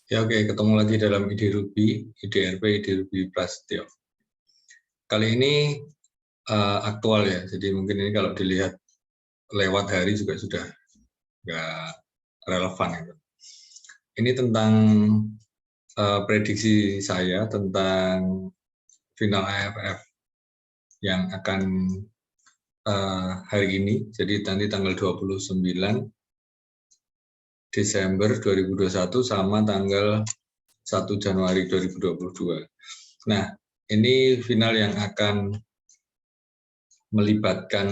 Ya oke, ketemu lagi dalam Ide Ruby, IDRP, Ide Ruby Prasetyo. Kali ini aktual ya, jadi mungkin ini kalau dilihat lewat hari juga sudah nggak relevan. Gitu. Ini tentang prediksi saya tentang final AFF yang akan hari ini, jadi nanti tanggal 29 Desember 2021 sama tanggal 1 Januari 2022. Nah, ini final yang akan melibatkan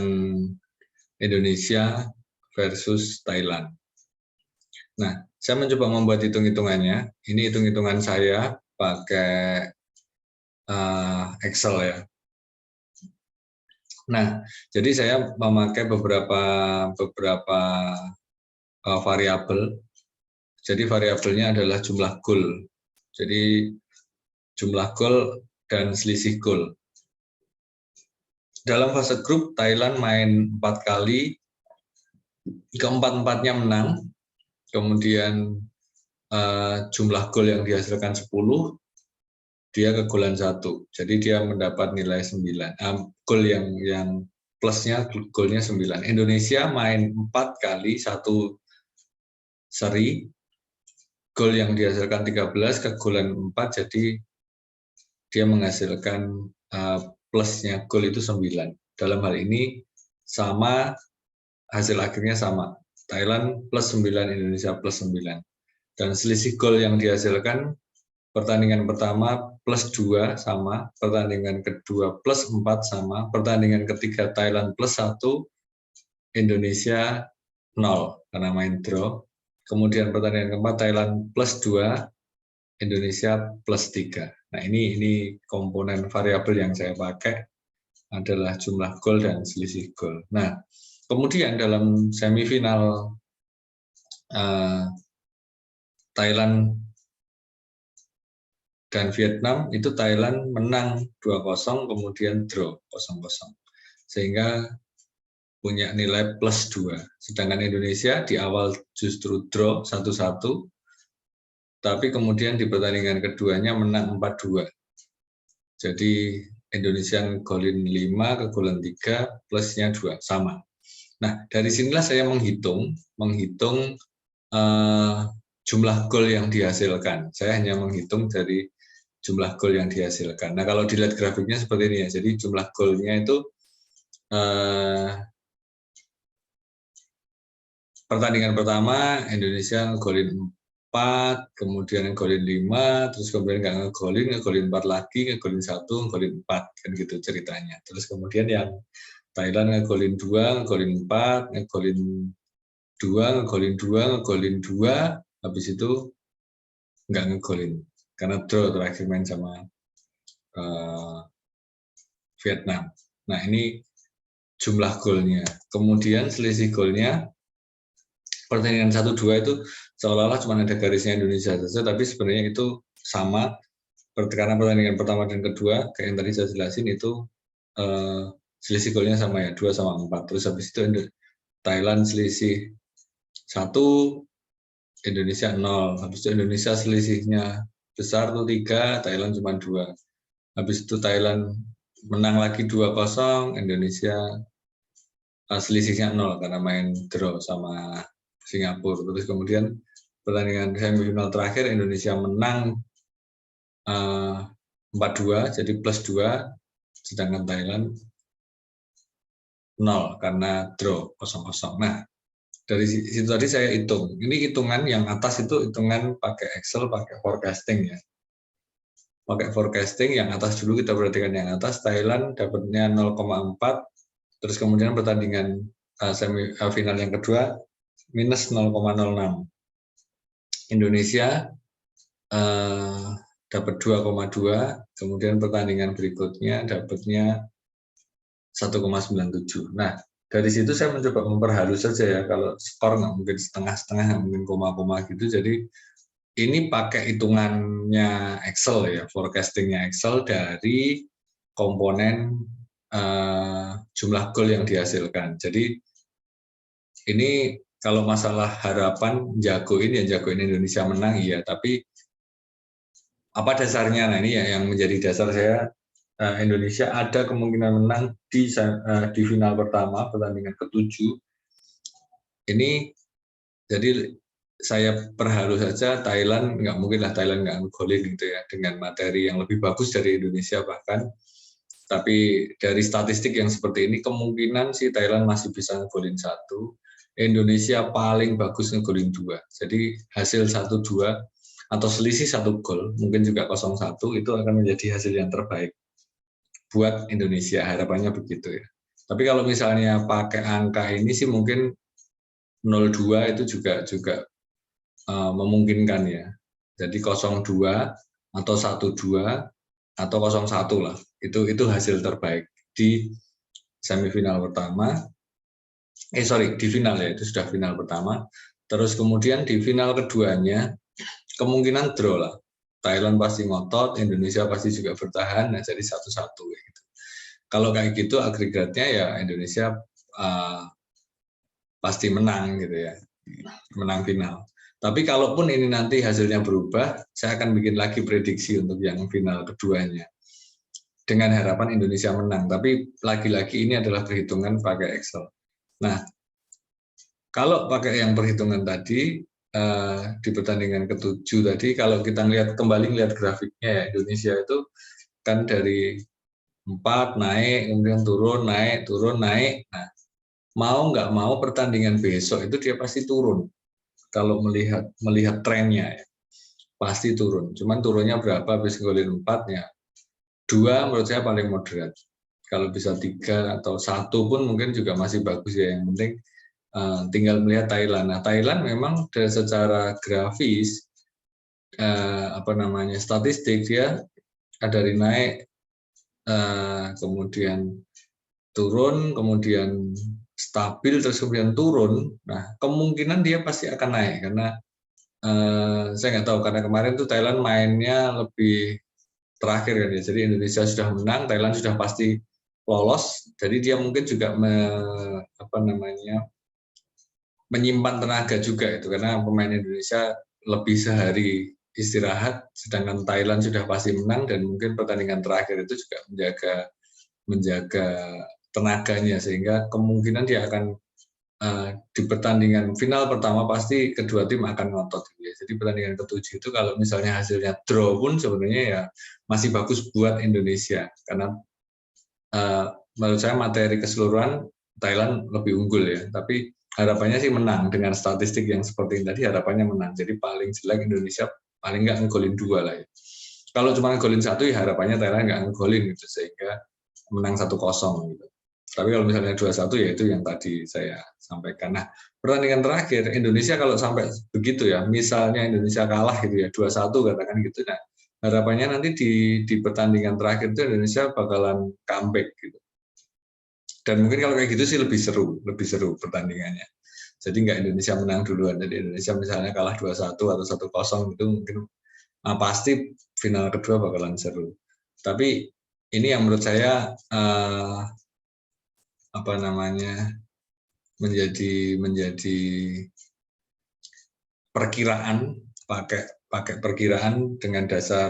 Indonesia versus Thailand. Nah, saya mencoba membuat hitung-hitungannya. Ini hitung-hitungan saya pakai Excel ya. Nah, jadi saya memakai beberapa variabel. Jadi variabelnya adalah jumlah gol. Jadi jumlah gol dan selisih gol. Dalam fase grup, Thailand main 4 kali, keempat-empatnya menang, kemudian jumlah gol yang dihasilkan 10, dia kegolan 1, jadi dia mendapat nilai 9. Gol yang plusnya golnya 9. Indonesia main 4 kali, 1 seri, gol yang dihasilkan 13, kegolan 4, jadi dia menghasilkan plusnya gol itu 9. Dalam hal ini sama, hasil akhirnya sama. Thailand plus 9, Indonesia plus 9. Dan selisih gol yang dihasilkan pertandingan pertama plus 2 sama, pertandingan kedua plus 4 sama, pertandingan ketiga Thailand plus 1, Indonesia 0 karena main draw. Kemudian pertandingan keempat Thailand plus 2, Indonesia plus 3. Nah ini komponen variabel yang saya pakai adalah jumlah gol dan selisih gol. Nah, kemudian dalam semifinal Thailand dan Vietnam itu Thailand menang 2-0 kemudian draw 0-0. Sehingga punya nilai plus 2. Sedangkan Indonesia di awal justru draw 1-1, tapi kemudian di pertandingan keduanya menang 4-2. Jadi Indonesia ngegolin 5, kegolan 3, plusnya 2, sama. Nah, dari sinilah saya menghitung jumlah gol yang dihasilkan. Saya hanya menghitung dari jumlah gol yang dihasilkan. Nah, kalau dilihat grafiknya seperti ini ya. Jadi jumlah golnya itu pertandingan pertama Indonesia ngegolin 4, kemudian ngegolin 5, terus kemudian nggak ngegolin 4 lagi, ngegolin 1, ngegolin 4, kan gitu ceritanya. Terus kemudian yang Thailand ngegolin 2, ngegolin 4, ngegolin 2, ngegolin 2, ngegolin 2, habis itu nggak ngegolin. Karena draw terakhir main sama Vietnam. Nah ini jumlah golnya. Kemudian selisih golnya, pertandingan 1-2 itu seolah-olah cuma ada garisnya Indonesia saja, tapi sebenarnya itu sama, karena pertandingan pertama dan kedua, kayak yang tadi saya jelasin itu selisih golnya sama ya, 2 sama 4. Terus habis itu Thailand selisih 1, Indonesia 0. Habis itu Indonesia selisihnya besar tuh 3, Thailand cuma 2. Habis itu Thailand menang lagi 2-0, Indonesia selisihnya 0 karena main draw sama Singapura. Terus kemudian pertandingan semifinal terakhir Indonesia menang 4-2, jadi plus 2, sedangkan Thailand 0 karena draw 0-0. Nah, dari situ tadi saya hitung. Ini hitungan yang atas itu hitungan pakai Excel, pakai forecasting ya. Pakai forecasting yang atas dulu, kita perhatikan yang atas. Thailand dapatnya 0,4, terus kemudian pertandingan semifinal yang kedua minus 0,06. Indonesia dapat 2,2, kemudian pertandingan berikutnya dapatnya 1,97. Nah, dari situ saya mencoba memperhalus saja ya, kalau skor nggak mungkin setengah-setengah, nggak mungkin koma-koma gitu. Jadi ini pakai hitungannya Excel ya, forecastingnya Excel dari komponen jumlah gol yang dihasilkan. Jadi ini kalau masalah harapan jagoin Indonesia menang, iya, tapi Apa dasarnya? Nah ini yang menjadi dasar saya. Indonesia ada kemungkinan menang di final pertama pertandingan ke-7. Ini jadi saya perhalu saja Thailand, nggak mungkin lah Thailand nggak ngegolin gitu ya, dengan materi yang lebih bagus dari Indonesia bahkan. Tapi dari statistik yang seperti ini kemungkinan sih Thailand masih bisa ngegolin 1, Indonesia paling bagus ngegolin 2. Jadi hasil 1-2 atau selisih 1 gol, mungkin juga 0-1 itu akan menjadi hasil yang terbaik buat Indonesia, harapannya begitu ya. Tapi kalau misalnya pakai angka ini sih mungkin 0-2 itu juga memungkinkan ya. Jadi 0-2 atau 1-2 atau 0-1 lah. Itu hasil terbaik di semifinal pertama. Di final ya, itu sudah final pertama. Terus kemudian di final keduanya kemungkinan draw lah. Thailand pasti ngotot, Indonesia pasti juga bertahan, nah jadi 1-1 gitu. Kalau kayak gitu agregatnya ya Indonesia pasti menang gitu ya, menang final. Tapi kalaupun ini nanti hasilnya berubah, saya akan bikin lagi prediksi untuk yang final keduanya dengan harapan Indonesia menang. Tapi lagi-lagi ini adalah perhitungan pakai Excel. Nah, kalau pakai yang perhitungan tadi di pertandingan ke-7 tadi, kalau kita kembali lihat grafiknya ya, Indonesia itu kan dari 4 naik, kemudian turun, naik, turun, naik. Nah, mau nggak mau pertandingan besok itu dia pasti turun. Kalau melihat trennya ya, pasti turun. Cuman turunnya berapa habis golin 4 ya? 2 menurut saya paling moderat. Kalau bisa 3 atau 1 pun mungkin juga masih bagus ya. Yang penting tinggal melihat Thailand. Nah, Thailand memang secara grafis statistik dia dari naik kemudian turun, kemudian stabil, terus kemudian turun. Nah, kemungkinan dia pasti akan naik karena saya nggak tahu karena kemarin tuh Thailand mainnya lebih terakhir kan ya. Jadi Indonesia sudah menang, Thailand sudah pasti lolos. Jadi dia mungkin juga menyimpan tenaga juga itu karena pemain Indonesia lebih sehari istirahat, sedangkan Thailand sudah pasti menang dan mungkin pertandingan terakhir itu juga menjaga tenaganya sehingga kemungkinan dia akan di pertandingan final pertama pasti kedua tim akan ngotot gitu ya. Jadi pertandingan ke-7 itu kalau misalnya hasilnya draw pun sebenarnya ya masih bagus buat Indonesia karena menurut saya materi keseluruhan Thailand lebih unggul ya. Tapi harapannya sih menang dengan statistik yang seperti ini tadi harapannya menang. Jadi paling jelek Indonesia paling nggak ngegolin 2 lah ya. Kalau cuma ngegolin 1 ya harapannya Thailand nggak ngegolin gitu sehingga menang 1-0 gitu. Tapi kalau misalnya 2-1 ya itu yang tadi saya sampaikan. Nah, pertandingan terakhir Indonesia kalau sampai begitu ya, misalnya Indonesia kalah gitu ya, 2-1 katakan gitu. Nah, harapannya nanti di pertandingan terakhir itu Indonesia bakalan comeback gitu. Dan mungkin kalau kayak gitu sih lebih seru pertandingannya. Jadi nggak Indonesia menang duluan, jadi Indonesia misalnya kalah 2-1 atau 1-0 itu mungkin pasti final kedua bakalan seru. Tapi ini yang menurut saya menjadi perkiraan pakai perkiraan dengan dasar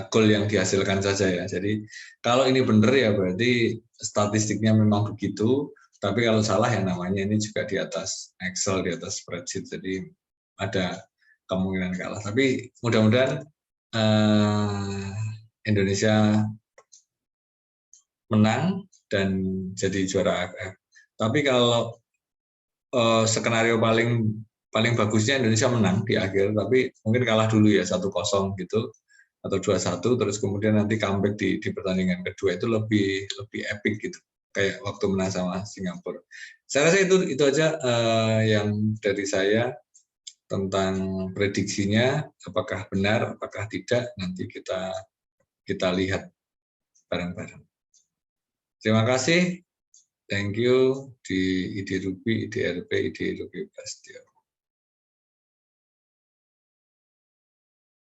gol yang dihasilkan saja ya. Jadi kalau ini benar ya berarti statistiknya memang begitu. Tapi kalau salah ya namanya ini juga di atas Excel, di atas spreadsheet. Jadi ada kemungkinan kalah. Tapi mudah-mudahan Indonesia menang dan jadi juara AFF. Tapi kalau skenario paling bagusnya Indonesia menang di akhir, tapi mungkin kalah dulu ya 1-0 gitu atau 2-1 terus kemudian nanti comeback di pertandingan kedua itu lebih epic gitu kayak waktu menang sama Singapura. Saya rasa itu aja yang dari saya tentang prediksinya, apakah benar apakah tidak nanti kita lihat bareng-bareng. Terima kasih. Thank you di IDRuby, IDRP, IDRuby Prasetyo.